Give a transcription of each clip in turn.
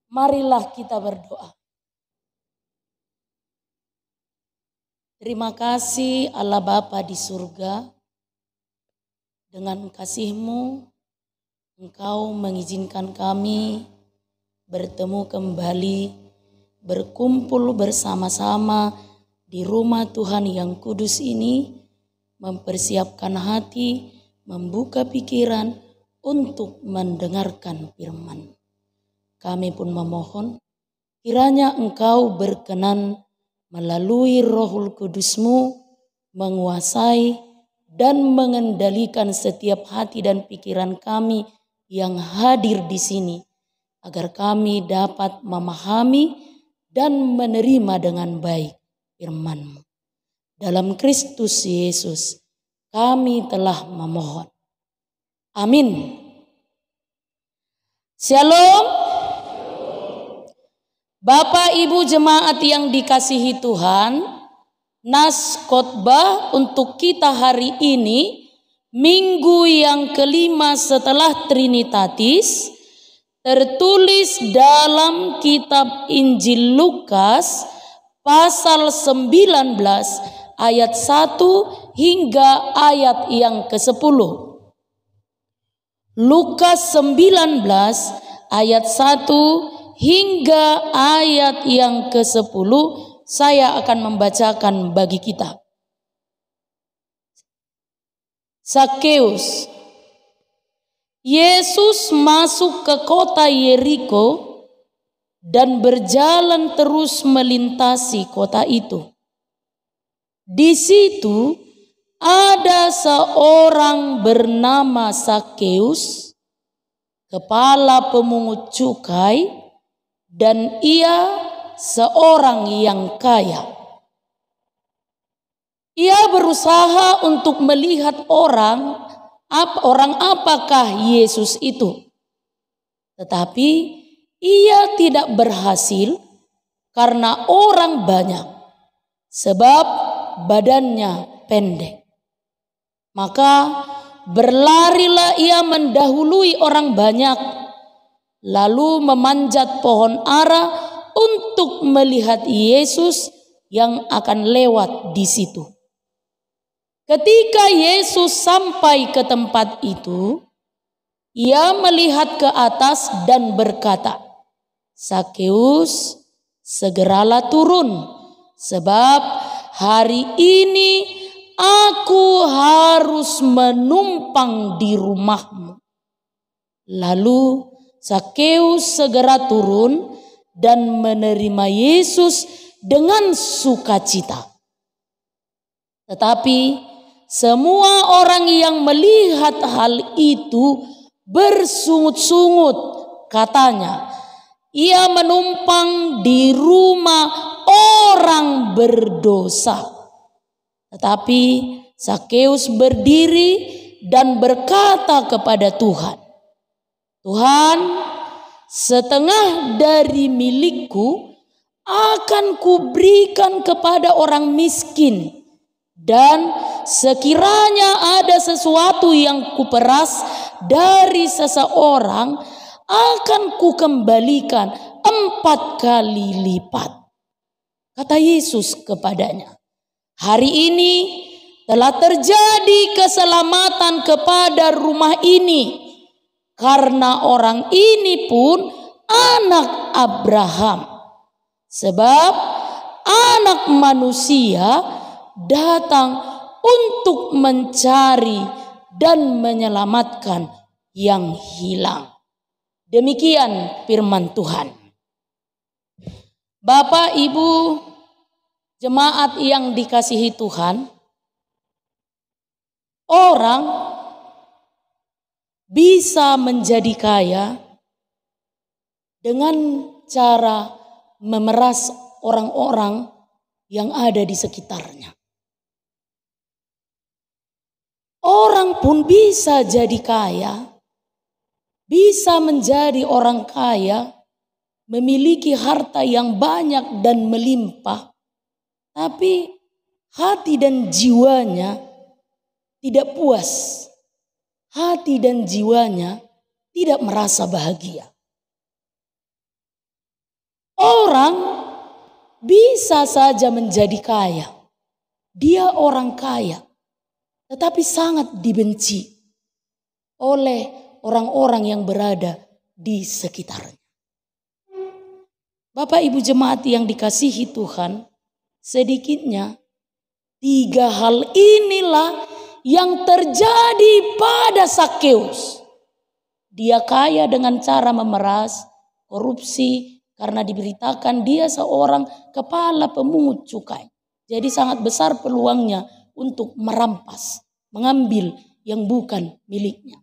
Marilah kita berdoa. Terima kasih Allah Bapa di surga. Dengan kasih-Mu, Engkau mengizinkan kami bertemu kembali, berkumpul bersama-sama di rumah Tuhan yang kudus ini, mempersiapkan hati, membuka pikiran untuk mendengarkan firman. Kami pun memohon kiranya Engkau berkenan melalui Rohul Kudus-Mu menguasai dan mengendalikan setiap hati dan pikiran kami yang hadir di sini, agar kami dapat memahami dan menerima dengan baik firman-Mu. Dalam Kristus Yesus kami telah memohon. Amin. Shalom. Bapak Ibu jemaat yang dikasihi Tuhan, nas khotbah untuk kita hari ini, minggu yang kelima setelah Trinitatis, tertulis dalam kitab Injil Lukas pasal 19 ayat 1 hingga ayat yang ke-10. Lukas 19 ayat 1 hingga ayat yang ke-10 saya akan membacakan bagi kita. Zakheus. Yesus masuk ke kota Yeriko dan berjalan terus melintasi kota itu. Di situ ada seorang bernama Zakheus, kepala pemungut cukai, dan ia seorang yang kaya. Ia berusaha untuk melihat orang apakah Yesus itu. Tetapi ia tidak berhasil karena orang banyak, sebab badannya pendek. Maka berlarilah ia mendahului orang banyak, lalu memanjat pohon ara untuk melihat Yesus yang akan lewat di situ. Ketika Yesus sampai ke tempat itu, ia melihat ke atas dan berkata, "Zakheus, segeralah turun, sebab hari ini aku harus menumpang di rumahmu." Lalu Zakheus segera turun dan menerima Yesus dengan sukacita. Tetapi semua orang yang melihat hal itu bersungut-sungut, katanya, "Ia menumpang di rumah orang berdosa." Tetapi Zakheus berdiri dan berkata kepada Tuhan, "Tuhan, setengah dari milikku akan kuberikan kepada orang miskin, dan sekiranya ada sesuatu yang kuperas dari seseorang, akan kukembalikan 4 kali lipat." Kata Yesus kepadanya, "Hari ini telah terjadi keselamatan kepada rumah ini, karena orang ini pun anak Abraham. Sebab Anak Manusia datang untuk mencari dan menyelamatkan yang hilang." Demikian firman Tuhan. Bapak, Ibu, jemaat yang dikasihi Tuhan, orang bisa menjadi kaya dengan cara memeras orang-orang yang ada di sekitarnya. Orang pun bisa jadi kaya, bisa menjadi orang kaya, memiliki harta yang banyak dan melimpah, tapi hati dan jiwanya tidak puas. Hati dan jiwanya tidak merasa bahagia. orang bisa saja menjadi kaya. Dia orang kaya, tetapi sangat dibenci oleh orang-orang yang berada di sekitarnya. Bapak Ibu jemaat yang dikasihi Tuhan, sedikitnya 3 hal inilah yang terjadi pada Zakheus. Dia kaya dengan cara memeras, korupsi, karena diberitakan dia seorang kepala pemungut cukai. Jadi sangat besar peluangnya untuk merampas, mengambil yang bukan miliknya.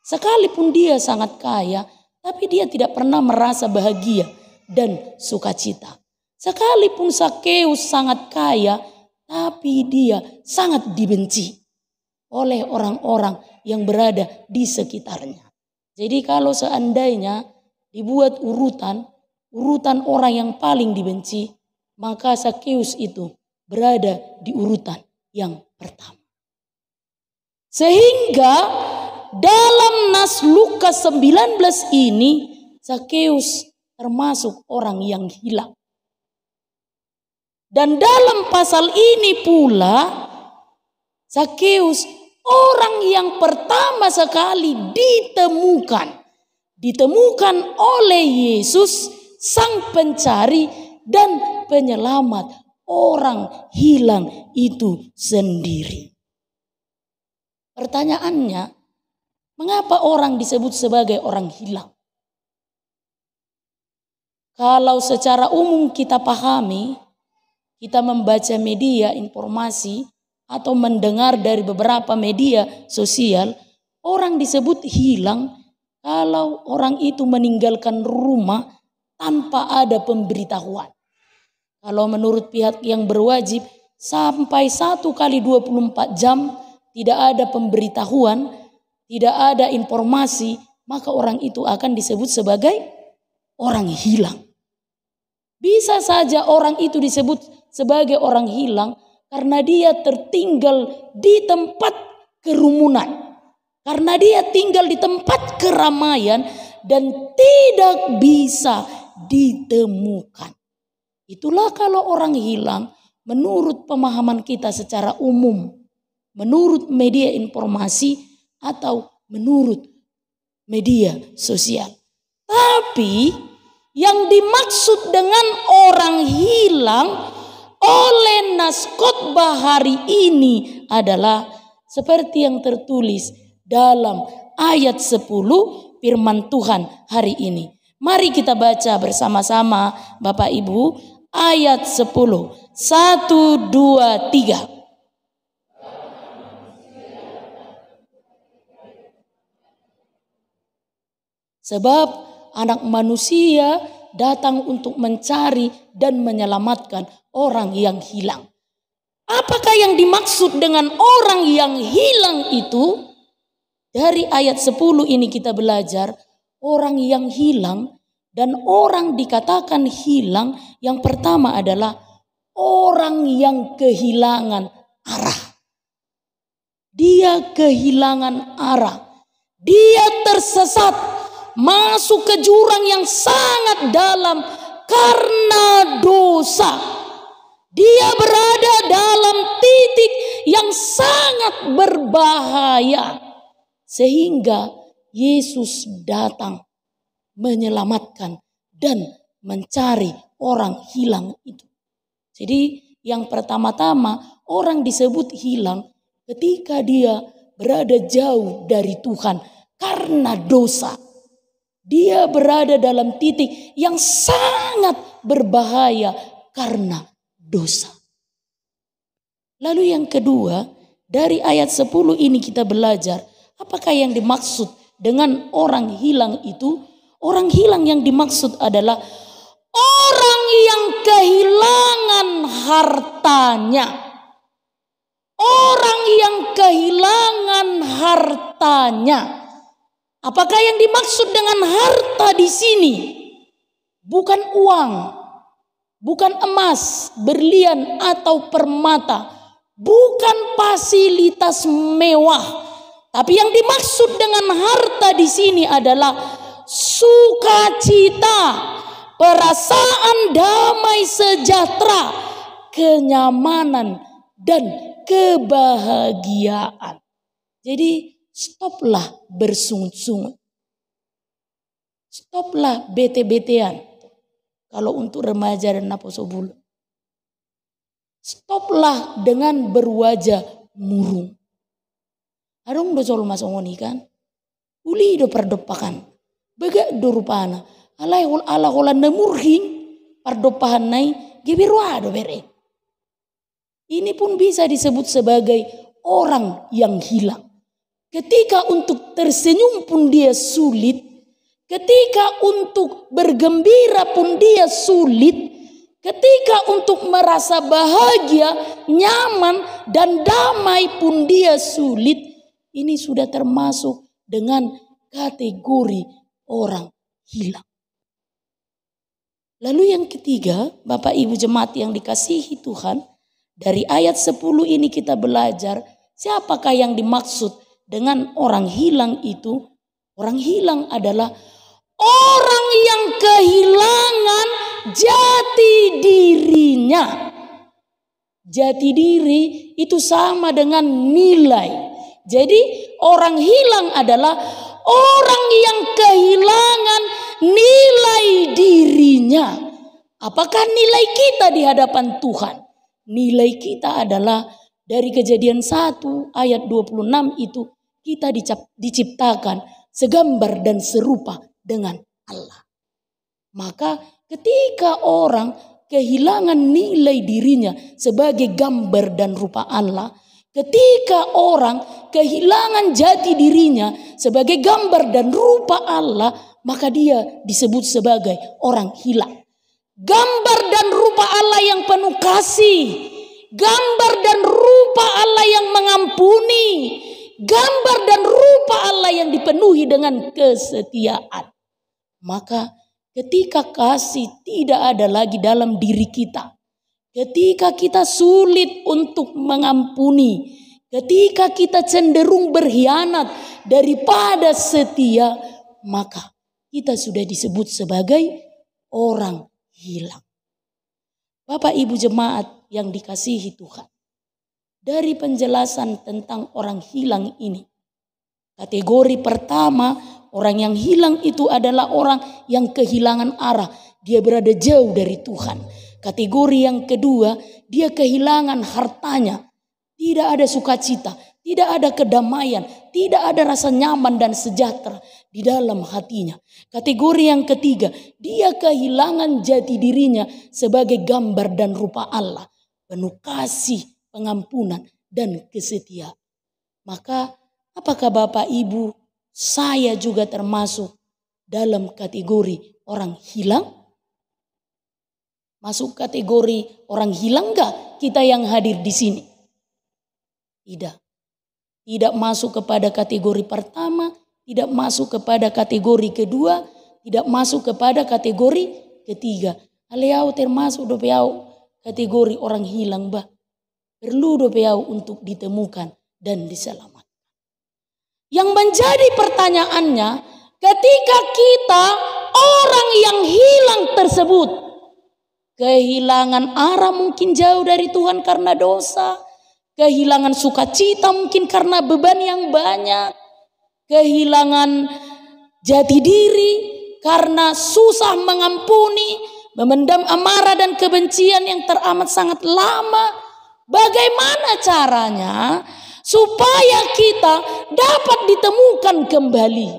Sekalipun dia sangat kaya, tapi dia tidak pernah merasa bahagia dan sukacita. Sekalipun Zakheus sangat kaya, tapi dia sangat dibenci oleh orang-orang yang berada di sekitarnya. Jadi kalau seandainya dibuat urutan orang yang paling dibenci, maka Zakheus itu berada di urutan yang pertama. Sehingga dalam nas Lukas 19 ini, Zakheus termasuk orang yang hilang. Dan dalam pasal ini pula, Zakheus orang yang pertama sekali ditemukan oleh Yesus sang pencari dan penyelamat orang hilang itu sendiri. Pertanyaannya, mengapa orang disebut sebagai orang hilang? Kalau secara umum kita pahami, kita membaca media informasi atau mendengar dari beberapa media sosial, orang disebut hilang kalau orang itu meninggalkan rumah tanpa ada pemberitahuan. Kalau menurut pihak yang berwajib, sampai 1 kali 24 jam tidak ada pemberitahuan, tidak ada informasi, maka orang itu akan disebut sebagai orang hilang. Bisa saja orang itu disebut sebagai orang hilang karena dia tertinggal di tempat kerumunan. Karena dia tinggal di tempat keramaian dan tidak bisa ditemukan. Itulah kalau orang hilang menurut pemahaman kita secara umum, menurut media informasi atau menurut media sosial. Tapi yang dimaksud dengan orang hilang oleh nas khotbah hari ini adalah seperti yang tertulis dalam ayat 10 firman Tuhan hari ini. Mari kita baca bersama-sama Bapak Ibu ayat 10. 1, 2, 3. Sebab anak manusia datang untuk mencari dan menyelamatkan orang yang hilang. Apakah yang dimaksud dengan orang yang hilang itu? Dari ayat 10 ini kita belajar orang yang hilang dan orang dikatakan hilang. Yang pertama adalah orang yang kehilangan arah. Dia kehilangan arah. Dia tersesat, masuk ke jurang yang sangat dalam karena dosa. Dia berada dalam titik yang sangat berbahaya. Sehingga Yesus datang menyelamatkan dan mencari orang hilang itu. Jadi yang pertama-tama orang disebut hilang ketika dia berada jauh dari Tuhan karena dosa. Dia berada dalam titik yang sangat berbahaya karena dosa. Lalu yang kedua, dari ayat 10 ini kita belajar apakah yang dimaksud dengan orang hilang itu? Orang hilang yang dimaksud adalah orang yang kehilangan hartanya. Orang yang kehilangan hartanya. Apakah yang dimaksud dengan harta di sini? Bukan uang, bukan emas, berlian atau permata, bukan fasilitas mewah. Tapi yang dimaksud dengan harta di sini adalah sukacita, perasaan damai sejahtera, kenyamanan, dan kebahagiaan. Jadi stoplah bersungut-sungut. Stoplah bete-betean. Kalau untuk remaja dan naposobul. Stoplah dengan berwajah murung. Adong do sol masongoni kan. Uli do perdopakan. Begak do rupana. Alai ala holan nemurhing. Perdopahan nai. Gebirwa do bere. Ini pun bisa disebut sebagai orang yang hilang. Ketika untuk tersenyum pun dia sulit. Ketika untuk bergembira pun dia sulit. Ketika untuk merasa bahagia, nyaman, dan damai pun dia sulit. Ini sudah termasuk dengan kategori orang hilang. Lalu yang ketiga, Bapak Ibu jemaat yang dikasihi Tuhan, dari ayat 10 ini kita belajar siapakah yang dimaksud dengan orang hilang itu. Orang hilang adalah orang yang kehilangan jati dirinya. Jati diri itu sama dengan nilai. Jadi orang hilang adalah orang yang kehilangan nilai dirinya. Apakah nilai kita di hadapan Tuhan? Nilai kita adalah dari Kejadian 1 ayat 26 itu kita diciptakan segambar dan serupa dengan Allah. Maka ketika orang kehilangan nilai dirinya sebagai gambar dan rupa Allah, ketika orang kehilangan jati dirinya sebagai gambar dan rupa Allah, maka dia disebut sebagai orang hilang. Gambar dan rupa Allah yang penuh kasih, gambar dan rupa Allah yang mengampuni, gambar dan rupa Allah yang dipenuhi dengan kesetiaan. Maka ketika kasih tidak ada lagi dalam diri kita, ketika kita sulit untuk mengampuni, ketika kita cenderung berkhianat daripada setia, maka kita sudah disebut sebagai orang hilang. Bapak Ibu jemaat yang dikasihi Tuhan, dari penjelasan tentang orang hilang ini, kategori pertama, orang yang hilang itu adalah orang yang kehilangan arah. Dia berada jauh dari Tuhan. Kategori yang kedua, dia kehilangan hartanya. Tidak ada sukacita, tidak ada kedamaian, tidak ada rasa nyaman dan sejahtera di dalam hatinya. Kategori yang ketiga, dia kehilangan jati dirinya sebagai gambar dan rupa Allah. Penuh kasih, pengampunan, dan kesetiaan. Maka apakah Bapak Ibu, saya juga termasuk dalam kategori orang hilang? Masuk kategori orang hilang enggak kita yang hadir di sini? Tidak. Tidak masuk kepada kategori pertama, tidak masuk kepada kategori kedua, tidak masuk kepada kategori ketiga. Aleau termasuk dopeau kategori orang hilang bah. Perlu dopeau untuk ditemukan dan diselamatkan. Yang menjadi pertanyaannya, ketika kita orang yang hilang tersebut kehilangan arah mungkin jauh dari Tuhan karena dosa, kehilangan sukacita mungkin karena beban yang banyak, kehilangan jati diri karena susah mengampuni, memendam amarah dan kebencian yang teramat sangat lama. Bagaimana caranya supaya kita dapat ditemukan kembali?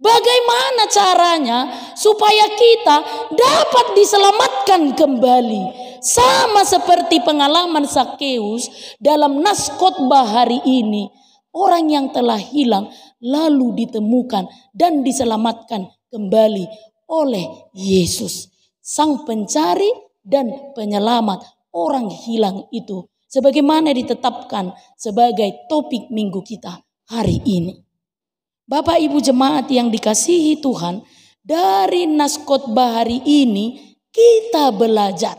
Bagaimana caranya supaya kita dapat diselamatkan kembali? Sama seperti pengalaman Zakheus dalam nas khotbah hari ini. Orang yang telah hilang lalu ditemukan dan diselamatkan kembali oleh Yesus. Sang pencari dan penyelamat orang hilang itu. Sebagaimana ditetapkan sebagai topik minggu kita hari ini. Bapak Ibu jemaat yang dikasihi Tuhan, dari nas khotbah hari ini kita belajar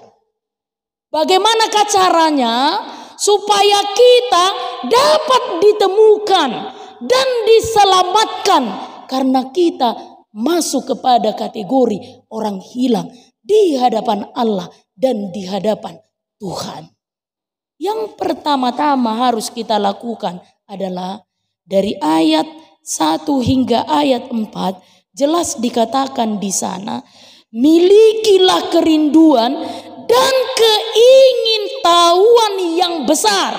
bagaimanakah caranya supaya kita dapat ditemukan dan diselamatkan karena kita masuk kepada kategori orang hilang di hadapan Allah dan di hadapan Tuhan. Yang pertama-tama harus kita lakukan adalah dari ayat 1 hingga ayat 4 jelas dikatakan di sana, milikilah kerinduan dan keingintahuan yang besar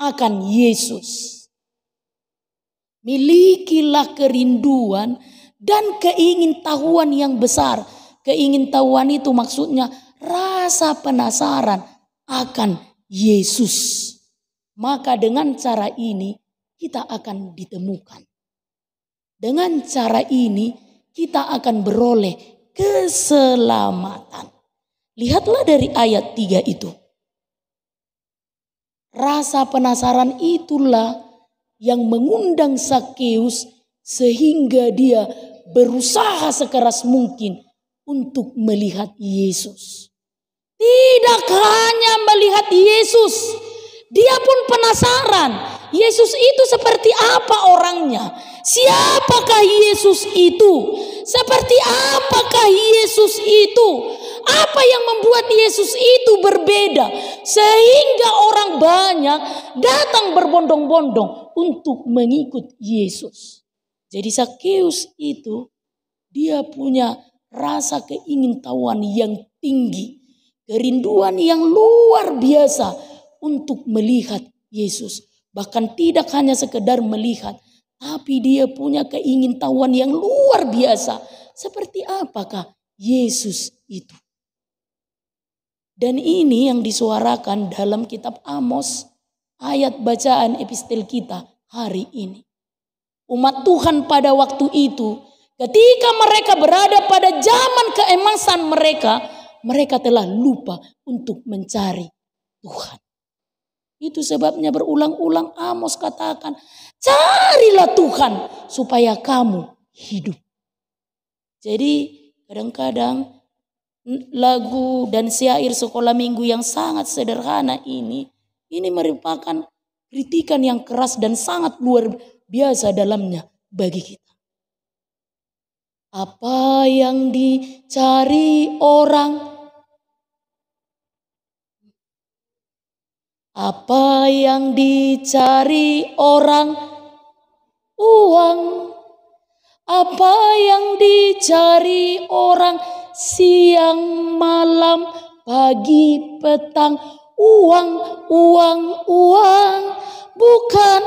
akan Yesus. Milikilah kerinduan dan keingintahuan yang besar. Keingintahuan itu maksudnya rasa penasaran akan Yesus. Maka dengan cara ini kita akan ditemukan. Dengan cara ini kita akan beroleh keselamatan. Lihatlah dari ayat 3 itu. Rasa penasaran itulah yang mengundang Zakheus sehingga dia berusaha sekeras mungkin untuk melihat Yesus. Tidak hanya melihat Yesus, dia pun penasaran. Yesus itu seperti apa orangnya? Siapakah Yesus itu? Seperti apakah Yesus itu? Apa yang membuat Yesus itu berbeda? Sehingga orang banyak datang berbondong-bondong untuk mengikut Yesus. Jadi Zakheus itu dia punya rasa keingintahuan yang tinggi. Kerinduan yang luar biasa untuk melihat Yesus. Bahkan tidak hanya sekedar melihat, tapi dia punya keingintahuan yang luar biasa. Seperti apakah Yesus itu? Dan ini yang disuarakan dalam kitab Amos, ayat bacaan epistel kita hari ini. Umat Tuhan pada waktu itu, ketika mereka berada pada zaman keemasan mereka telah lupa untuk mencari Tuhan. Itu sebabnya berulang-ulang Amos katakan, carilah Tuhan supaya kamu hidup. Jadi kadang-kadang lagu dan syair sekolah minggu yang sangat sederhana ini merupakan kritikan yang keras dan sangat luar biasa dalamnya bagi kita. Apa yang dicari orang? Apa yang dicari orang? Uang. Apa yang dicari orang? Siang, malam, pagi, petang. Uang, uang, uang. Bukan.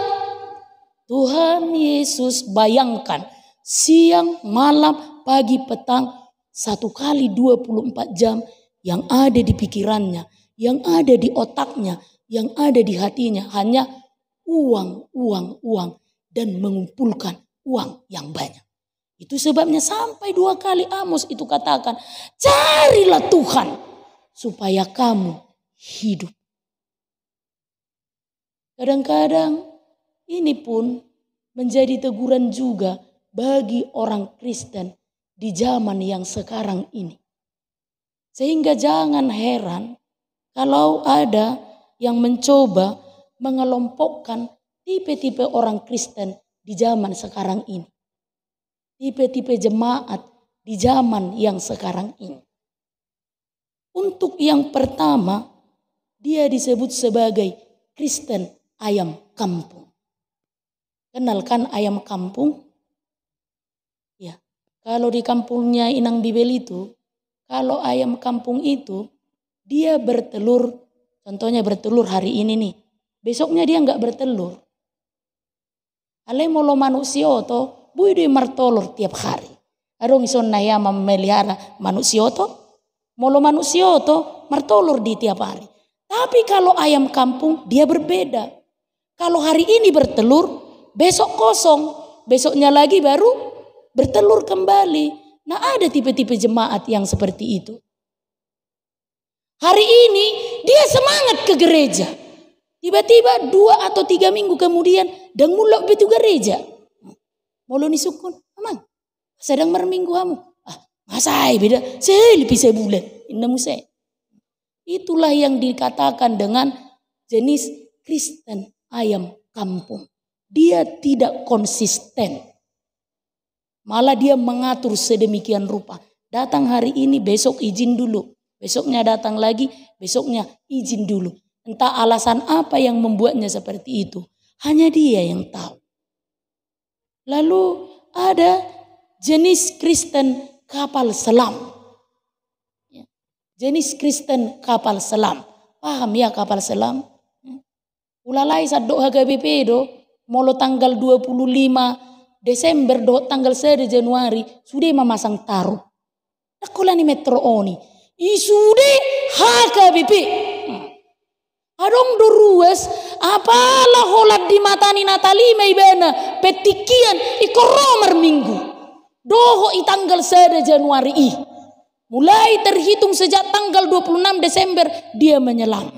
Tuhan Yesus, bayangkan. Siang, malam, pagi, petang. 1 kali 24 jam yang ada di pikirannya. Yang ada di otaknya. Yang ada di hatinya hanya uang, uang, uang. Dan mengumpulkan uang yang banyak. Itu sebabnya sampai 2 kali Amos itu katakan, carilah Tuhan supaya kamu hidup. Kadang-kadang ini pun menjadi teguran juga bagi orang Kristen di zaman yang sekarang ini. Sehingga jangan heran kalau ada yang mencoba mengelompokkan tipe-tipe orang Kristen di zaman sekarang ini. Tipe-tipe jemaat di zaman yang sekarang ini. Untuk yang pertama, dia disebut sebagai Kristen ayam kampung. Kenalkan ayam kampung? Ya, kalau di kampungnya Inang Bibel itu, kalau ayam kampung itu, dia bertelur. Contohnya bertelur hari ini nih. Besoknya dia enggak bertelur. Ale molo manusia to, buide martolor tiap hari. Arong ison na ya memelihara manusia to, molo manusia to martolor di tiap hari. Tapi kalau ayam kampung dia berbeda. Kalau hari ini bertelur, besok kosong, besoknya lagi baru bertelur kembali. Nah, ada tipe-tipe jemaat yang seperti itu. Hari ini dia semangat ke gereja. Tiba-tiba 2 atau 3 minggu kemudian dan mulak betu gereja. Molo ni sukun, aman. Sedang merminggu kamu. Masai beda. Selipis sebulan. Inamu saya. Itulah yang dikatakan dengan jenis Kristen ayam kampung. Dia tidak konsisten. Malah dia mengatur sedemikian rupa. Datang hari ini, besok izin dulu. Besoknya datang lagi, besoknya izin dulu. Entah alasan apa yang membuatnya seperti itu. Hanya dia yang tahu. Lalu ada jenis Kristen kapal selam. Jenis Kristen kapal selam. Paham ya kapal selam? Ulalai sadok HKBP do. Molo tanggal 25 Desember do tanggal 1 Januari. Sudah memasang taruh. Nakolani metro oni. Isude HKBP. Adong doruas apalah holat di matani Natali maibana petikian ikoromer minggu. Doho i tanggal 1 Januari i. Mulai terhitung sejak tanggal 26 Desember dia menyelam.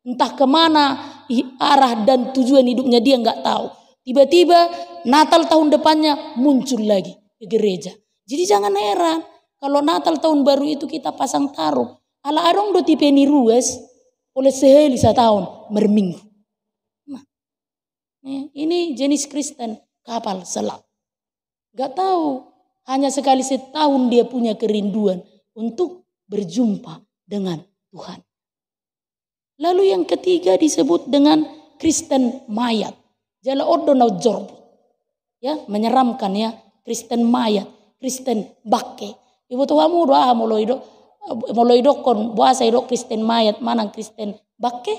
Entah kemana arah dan tujuan hidupnya dia nggak tahu. Tiba-tiba Natal tahun depannya muncul lagi ke gereja. Jadi jangan heran kalau Natal tahun baru itu kita pasang taruh. Ala adong do tipe ni ruas oleh sehari setahun merminggu. Nah, ini jenis Kristen kapal selam. Gak tahu, hanya sekali setahun dia punya kerinduan untuk berjumpa dengan Tuhan. Lalu yang ketiga disebut dengan Kristen mayat. Jala ordonau jorbu. Ya, menyeramkan ya, Kristen mayat, Kristen bakke. Ibu tuamu doa moloido kon buasa ido Kristen mayat manang Kristen bakke.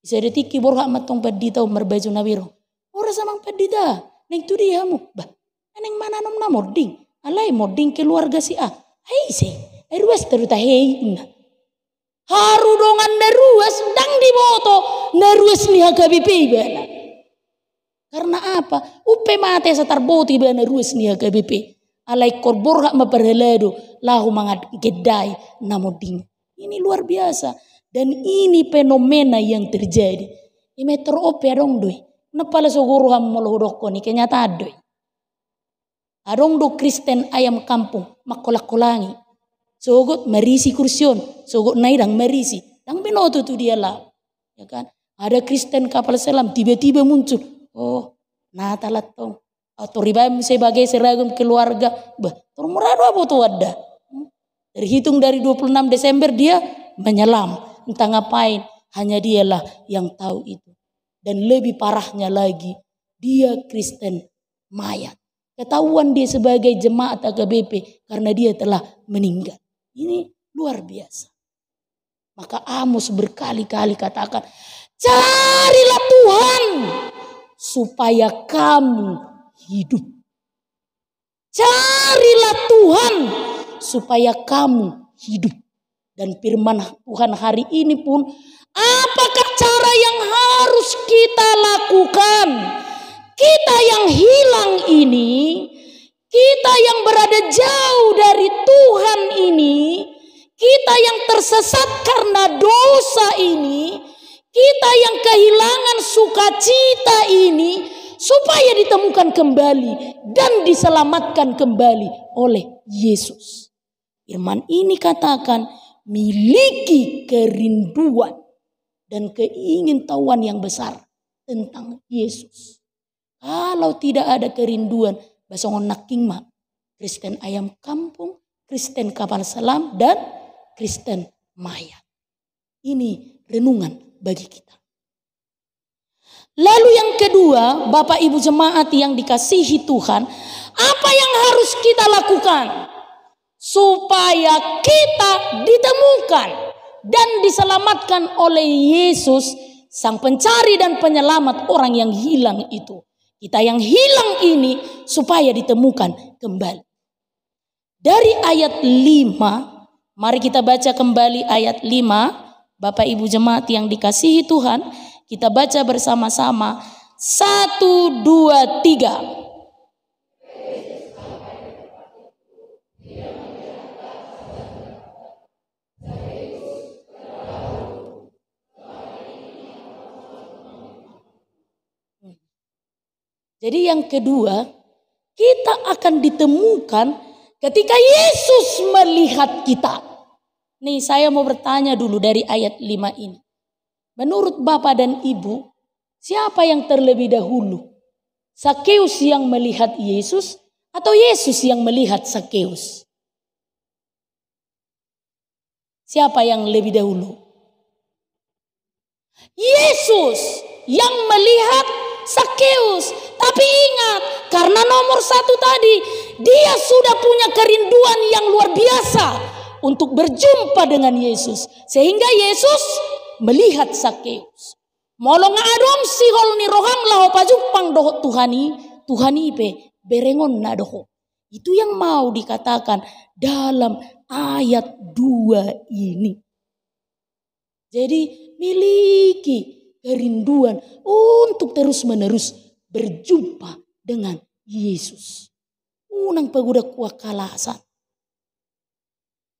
Bisa detiki borha matong padita merbaju nabiro. Ora samang padita, neng tu dia mu. Bah, neng mana nom na mording. Alai mording keluarga si A. Hei se, ruas teruta hei. Haru dongan naruas dang di boto naruas ni HKBP bana. Karena apa? Upe mate satarboti bana naruas ni HKBP. Alai korbor hak maperhelado lahu mangat gedai namoding. Ini luar biasa dan ini fenomena yang terjadi. Imetro ope adong doi. Napala sogoro ham molohoroko ni kenyata adoi. Adong do Kristen ayam kampung makolak-kolangi. Sogot merisi kursion, sogot naidang merisi. Dang binoto tu dia lah. Ya kan? Ada Kristen kapal selam tiba-tiba muncul. Oh, Natal atong atau ribam sebagai seragam keluarga. Bah, termurado apa tuh ada? Terhitung dari 26 Desember dia menyelam. Entah ngapain, hanya dialah yang tahu itu. Dan lebih parahnya lagi, dia Kristen mayat. Ketahuan dia sebagai jemaat HKBP karena dia telah meninggal. Ini luar biasa. Maka Amos berkali-kali katakan, carilah Tuhan supaya kamu hidup. Carilah Tuhan supaya kamu hidup. Dan firman Tuhan hari ini pun, apakah cara yang harus kita lakukan? Kita yang hilang ini, kita yang berada jauh dari Tuhan ini, kita yang tersesat karena dosa ini, kita yang kehilangan sukacita ini, supaya ditemukan kembali dan diselamatkan kembali oleh Yesus. Firman ini katakan, miliki kerinduan dan keingintahuan yang besar tentang Yesus. Kalau tidak ada kerinduan, basongon naking mak, Kristen ayam kampung, Kristen kapal selam, dan Kristen mayat. Ini renungan bagi kita. Lalu yang kedua, Bapak Ibu jemaat yang dikasihi Tuhan, apa yang harus kita lakukan supaya kita ditemukan dan diselamatkan oleh Yesus, Sang Pencari dan Penyelamat orang yang hilang itu. Kita yang hilang ini supaya ditemukan kembali. Dari ayat 5, mari kita baca kembali ayat 5. Bapak Ibu jemaat yang dikasihi Tuhan, kita baca bersama-sama. 1, 2, 3. Jadi yang kedua, kita akan ditemukan ketika Yesus melihat kita. Nih saya mau bertanya dulu dari ayat 5 ini. Menurut Bapak dan Ibu, siapa yang terlebih dahulu Sakeus yang melihat Yesus atau Yesus yang melihat Sakeus? Siapa yang lebih dahulu? Yesus yang melihat Sakeus. Tapi ingat, karena nomor satu tadi, dia sudah punya kerinduan yang luar biasa untuk berjumpa dengan Yesus. Sehingga Yesus melihat Sakeus. Molong adom si holni roham lao pajupang doho Tuhani pe berengon na doho. Itu yang mau dikatakan dalam ayat 2 ini. Jadi miliki kerinduan untuk terus-menerus berjumpa dengan Yesus. Unang paguda kuah kalasan.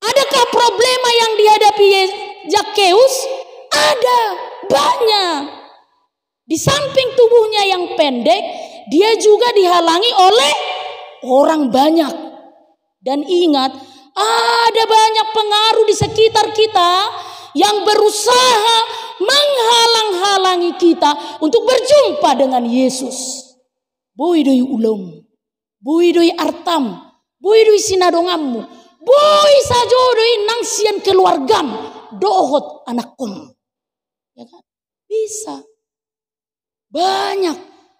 Adakah problema yang dihadapi Zakheus? Ada, banyak. Di samping tubuhnya yang pendek, dia juga dihalangi oleh orang banyak. Dan ingat, ada banyak pengaruh di sekitar kita yang berusaha menghalang-halangi kita untuk berjumpa dengan Yesus. Boy doi ulong, boy doi artam, boy doi sinadongammu, boy sajo doi nangsian keluargam, dohot anakkom. Ya kan? Bisa. Banyak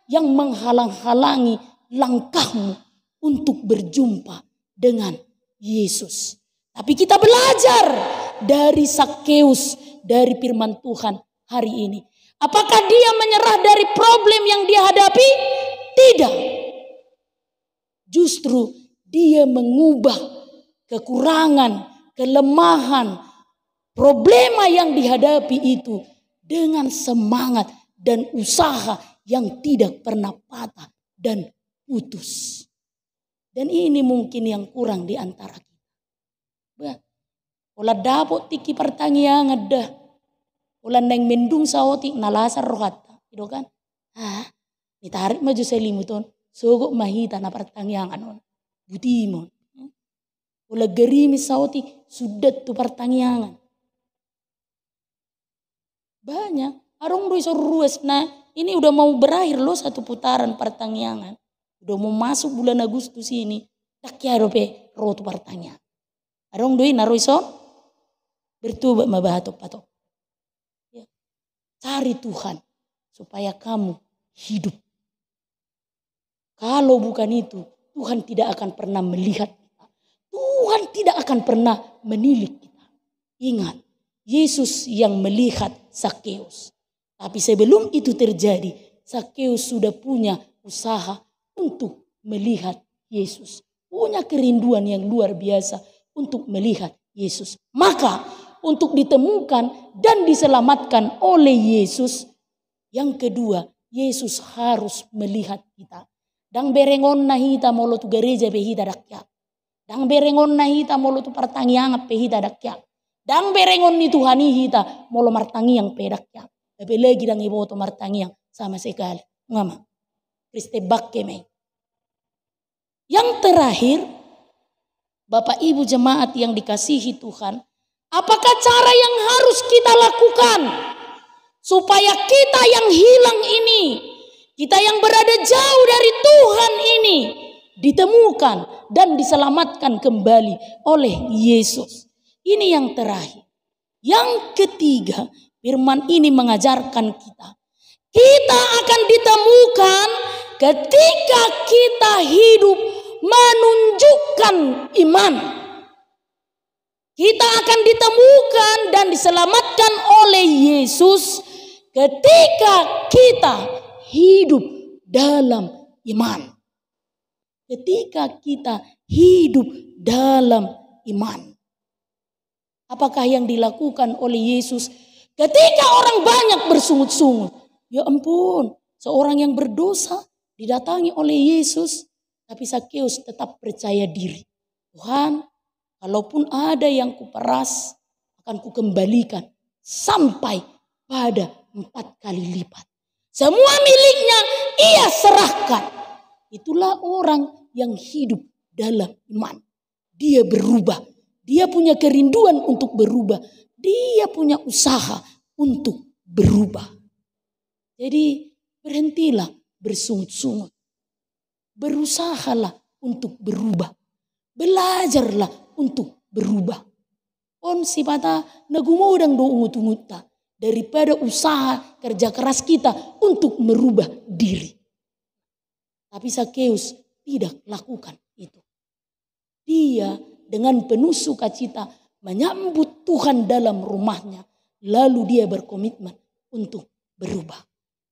yang menghalang-halangi langkahmu untuk berjumpa dengan Yesus. Tapi kita belajar dari Zakheus, dari firman Tuhan hari ini. Apakah dia menyerah dari problem yang dia hadapi? Tidak. Justru dia mengubah kekurangan, kelemahan, problema yang dihadapi itu dengan semangat dan usaha yang tidak pernah patah dan putus. Dan ini mungkin yang kurang di antara kita. Ola dapot tiki pertanyaan dah. Ola neng mendung saoti nalasar rohata. Gitu kan? Ditarik maju selimuton. Sogok mahita na pertanyaan. Butimon. Ola gerimi saoti sudah tu pertanyaan. Banyak. Arong doi sorues. Nah ini udah mau berakhir loh satu putaran pertanyaan. Udah mau masuk bulan Agustus ini. Tak kira pe rotu pertanyaan. Arong doi naruiso bertobat mabahatok patok. Ya. Cari Tuhan supaya kamu hidup. Kalau bukan itu, Tuhan tidak akan pernah melihat kita. Tuhan tidak akan pernah menilik kita. Ingat, Yesus yang melihat Zakheus. Tapi sebelum itu terjadi, Zakheus sudah punya usaha untuk melihat Yesus. Punya kerinduan yang luar biasa untuk melihat Yesus. Maka untuk ditemukan dan diselamatkan oleh Yesus, yang kedua, Yesus harus melihat kita. Dang berengon na hita molo tu gereja behita dakyak. Dang berengon na hita molo tu pertanyaan behita dakyak. Dang berengon ni Tuhani hita molo martangiang pedakyak. Tapi lagi dang ibo to martangiang sama sekali. Ngama. Kriste bakke me. Yang terakhir, Bapak Ibu jemaat yang dikasihi Tuhan, apakah cara yang harus kita lakukan supaya kita yang hilang ini, kita yang berada jauh dari Tuhan ini, ditemukan dan diselamatkan kembali oleh Yesus? Ini yang terakhir. Yang ketiga, firman ini mengajarkan kita akan ditemukan ketika kita hidup menunjukkan iman. Kita akan ditemukan dan diselamatkan oleh Yesus ketika kita hidup dalam iman. Ketika kita hidup dalam iman. Apakah yang dilakukan oleh Yesus ketika orang banyak bersungut-sungut? Ya ampun, seorang yang berdosa didatangi oleh Yesus. Tapi Zakheus tetap percaya diri. Tuhan, kalaupun ada yang kuperas, akan kukembalikan sampai pada 4 kali lipat. Semua miliknya ia serahkan. Itulah orang yang hidup dalam iman. Dia berubah. Dia punya kerinduan untuk berubah. Dia punya usaha untuk berubah. Jadi berhentilah bersungut-sungut. berusahalah untuk berubah. Belajarlah untuk berubah. On sipata nagumodang do ungut-unguta daripada usaha kerja keras kita untuk merubah diri. Tapi Zakeus tidak lakukan itu. Dia dengan penuh sukacita menyambut Tuhan dalam rumahnya. Lalu dia berkomitmen untuk berubah.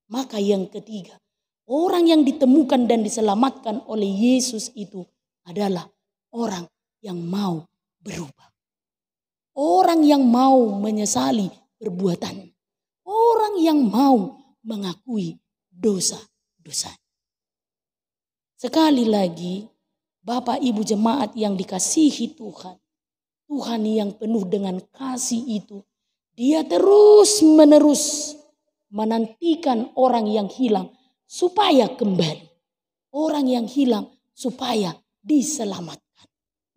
Maka yang ketiga, orang yang ditemukan dan diselamatkan oleh Yesus itu adalah orang yang mau berubah. Orang yang mau menyesali perbuatan. Orang yang mau mengakui dosa-dosa. Sekali lagi, Bapak Ibu jemaat yang dikasihi Tuhan. Tuhan yang penuh dengan kasih itu, dia terus menerus menantikan orang yang hilang supaya kembali. Orang yang hilang supaya diselamatkan.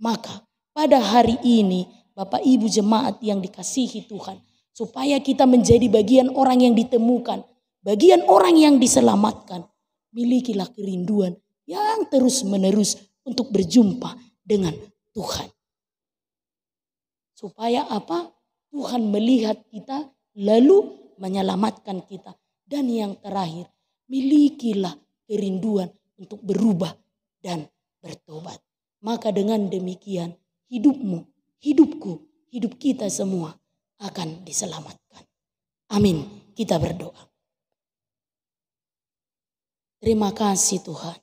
Maka pada hari ini Bapak Ibu jemaat yang dikasihi Tuhan, supaya kita menjadi bagian orang yang ditemukan, bagian orang yang diselamatkan, milikilah kerinduan yang terus menerus untuk berjumpa dengan Tuhan. Supaya apa? Tuhan melihat kita lalu menyelamatkan kita. Dan yang terakhir, milikilah kerinduan untuk berubah dan bertobat. Maka dengan demikian hidupmu, hidupku, hidup kita semua akan diselamatkan. Amin. Kita berdoa. Terima kasih Tuhan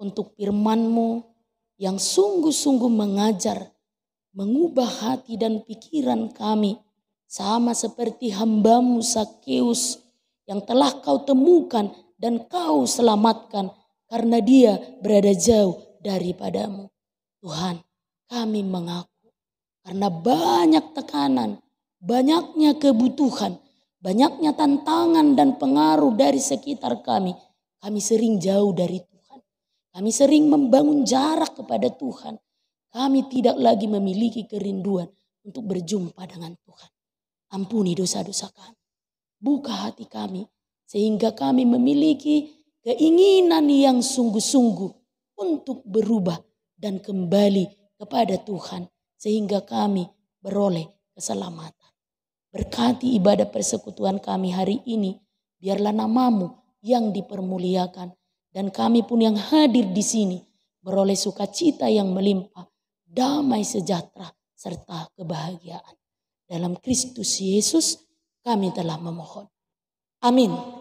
untuk firman-Mu yang sungguh-sungguh mengajar, mengubah hati dan pikiran kami. Sama seperti hamba-Mu Zakeus yang telah Kau temukan dan Kau selamatkan karena dia berada jauh daripada-Mu. Tuhan, kami mengaku karena banyak tekanan, banyaknya kebutuhan, banyaknya tantangan dan pengaruh dari sekitar kami. Kami sering jauh dari Tuhan. Kami sering membangun jarak kepada Tuhan. Kami tidak lagi memiliki kerinduan untuk berjumpa dengan Tuhan. Ampuni dosa-dosa kami. Buka hati kami sehingga kami memiliki keinginan yang sungguh-sungguh untuk berubah dan kembali kepada Tuhan. Sehingga kami beroleh keselamatan. Berkati ibadah persekutuan kami hari ini. Biarlah nama-Mu yang dipermuliakan. Dan kami pun yang hadir di sini beroleh sukacita yang melimpah. Damai sejahtera serta kebahagiaan. Dalam Kristus Yesus kami telah memohon. Amin.